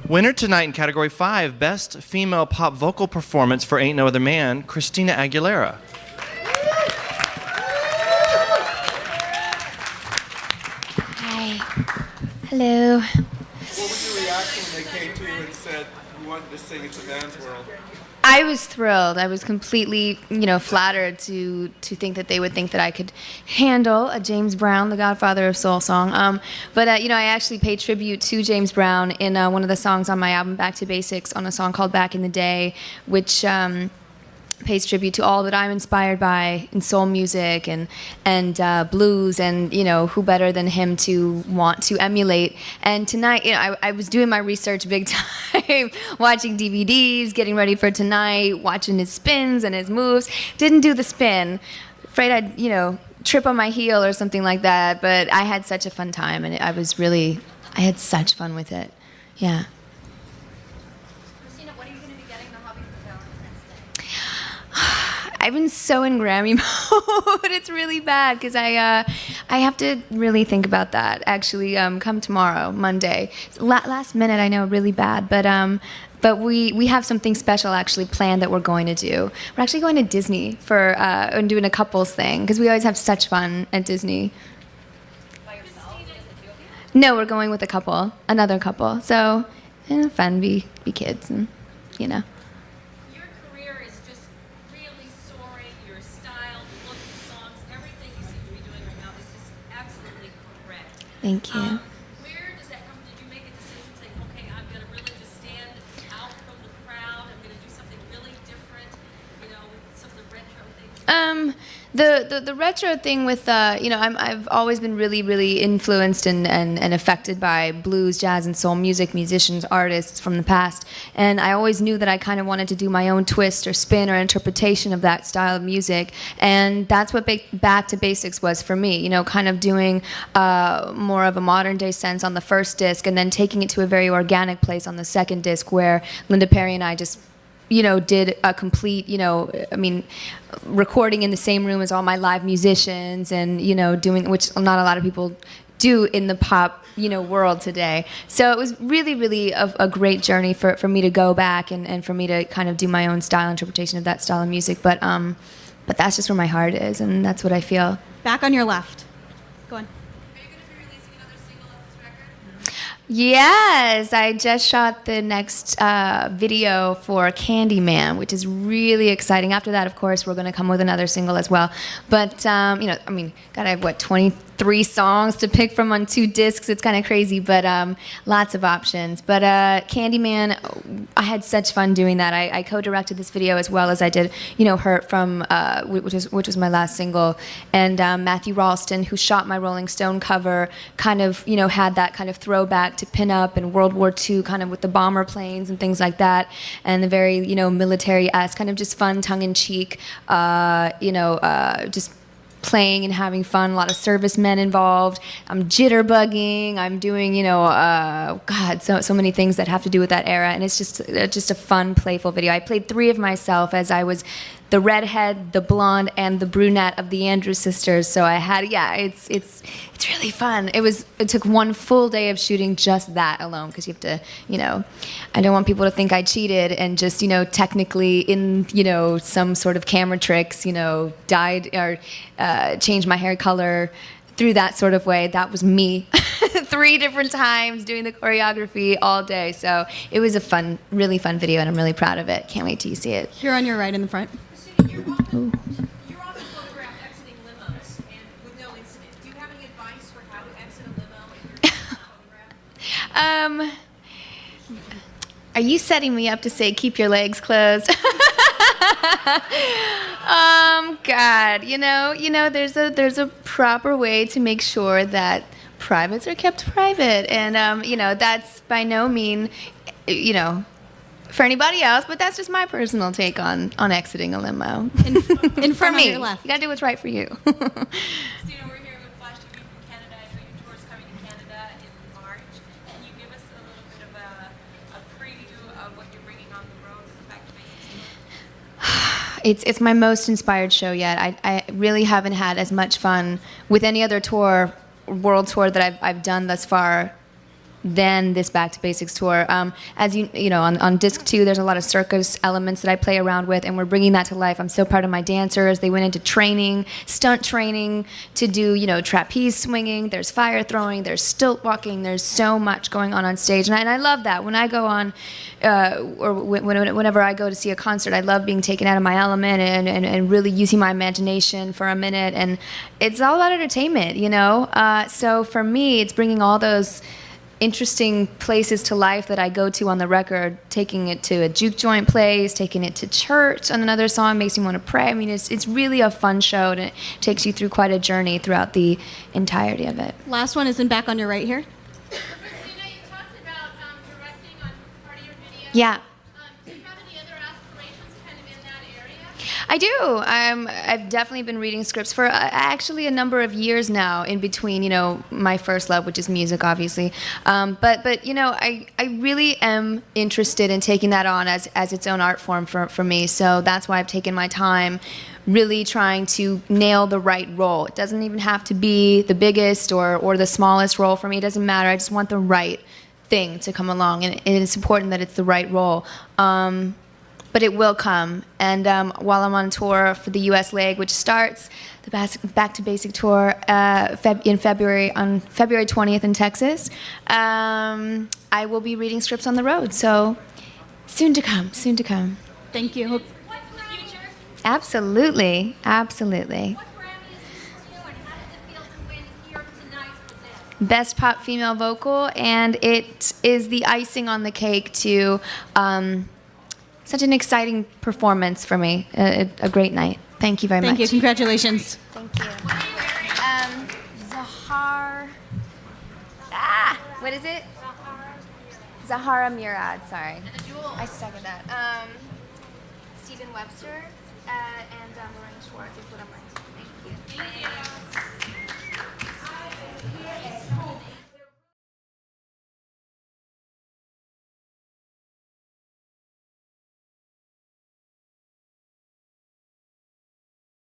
Winner tonight in Category 5, Best Female Pop Vocal Performance for Ain't No Other Man, Christina Aguilera. Hi. Hello. What was your reaction when they came to you and said you wanted to sing It's a Man's World? I was thrilled. I was completely, flattered to think that they would think that I could handle a James Brown, the godfather of soul song. But I actually paid tribute to James Brown in one of the songs on my album, Back to Basics, on a song called Back in the Day, which pays tribute to all that I'm inspired by in soul music and blues, and who better than him to want to emulate. And tonight, I was doing my research big time, watching DVDs, getting ready for tonight, watching his spins and his moves. Didn't do the spin. Afraid I'd trip on my heel or something like that. But I had such a fun time, and I had such fun with it. Yeah. I've been so in Grammy mode. It's really bad because I have to really think about that. Actually, come tomorrow, Monday. Last minute, I know, really bad, but we have something special actually planned that we're going to do. We're actually going to Disney for and doing a couples thing because we always have such fun at Disney. By yourself? No, we're going with another couple. So, fun, be kids, and Thank you. Where does that come? Did you make a decision saying, okay, I'm going to really just stand out from the crowd, I'm going to do something really different, with some of the retro things? The retro thing with I've always been really, really influenced and affected by blues, jazz, and soul music, musicians, artists from the past, and I always knew that I kind of wanted to do my own twist or spin or interpretation of that style of music, and that's what Back to Basics was for me. Kind of doing more of a modern day sense on the first disc, and then taking it to a very organic place on the second disc, where Linda Perry and I just did a complete, recording in the same room as all my live musicians, and, doing, which not a lot of people do in the pop, world today. So it was really, really a great journey for me to go back and for me to kind of do my own style interpretation of that style of music. But that's just where my heart is, and that's what I feel. Back on your left. Go on. Yes, I just shot the next video for Candyman, which is really exciting. After that, of course, we're going to come with another single as well. But, God, I have, 23 songs to pick from on 2 discs. It's kind of crazy, but lots of options. But Candyman, I had such fun doing that. I co-directed this video as well as I did, Hurt from, which was my last single. And Matthew Ralston, who shot my Rolling Stone cover, kind of, had that kind of throwback to pin up and World War II, kind of with the bomber planes and things like that, and the very, military-esque, kind of just fun, tongue-in-cheek, just playing and having fun. A lot of servicemen involved. I'm jitterbugging. I'm doing, so many things that have to do with that era, and it's just a fun, playful video. I played 3 of myself as I was the redhead, the blonde, and the brunette of the Andrews sisters. So I had, it's really fun. It took 1 full day of shooting just that alone, because you have to, I don't want people to think I cheated and just, technically in, some sort of camera tricks, dyed or changed my hair color through that sort of way. That was me 3 different times doing the choreography all day. So it was a fun, really fun video, and I'm really proud of it. Can't wait till you see it. Here on your right in the front. You're often photographed exiting limos and with no incident. Do you have any advice for how to exit a limo if you're photographed? Are you setting me up to say keep your legs closed? God, there's a proper way to make sure that privates are kept private, and that's by no mean, for anybody else, but that's just my personal take on exiting a limo. In for me, your left. You gotta do what's right for you. Christina, we're here with Flash TV from Canada. I know your tour is coming to Canada in March. Can you give us a little bit of a preview of what you're bringing on the road with the Back to Basics? It's my most inspired show yet. I really haven't had as much fun with any other tour, world tour that I've done thus far, than this Back to Basics tour. As you know, on disc 2, there's a lot of circus elements that I play around with, and we're bringing that to life. I'm so proud of my dancers. They went into training, stunt training, to do, trapeze swinging. There's fire throwing. There's stilt walking. There's so much going on stage, and I love that. When I go on, whenever I go to see a concert, I love being taken out of my element and really using my imagination for a minute. And it's all about entertainment, So for me, it's bringing all those interesting places to life that I go to on the record, taking it to a juke joint place, taking it to church on another song makes me want to pray. I mean, it's really a fun show, and it takes you through quite a journey throughout the entirety of it. Last one is in back on your right here. Christina, you talked about directing on part of your video. Yeah. Do you have any other aspirations kind of in that area? I do. I've definitely been reading scripts for actually a number of years now, in between, my first love, which is music, obviously. But I really am interested in taking that on as its own art form for me. So that's why I've taken my time really trying to nail the right role. It doesn't even have to be the biggest or the smallest role for me. It doesn't matter. I just want the right thing to come along, and it's important that it's the right role. But it will come. And while I'm on tour for the U.S. leg, which starts the Back to Basic tour in February, on February 20th in Texas, I will be reading scripts on the road. So soon to come, soon to come. Thank you. What's the future? Absolutely, absolutely. What Grammy is this to, and how does it feel to win here tonight for this? Best pop female vocal, and it is the icing on the cake to such an exciting performance for me. A great night. Thank you very much. Thank you. Congratulations. Thank you. Zahar. What is it? Zahara Murad. Sorry. I suck at that. Stephen Webster and Lorraine Schwartz is what I'm wearing. Thank you.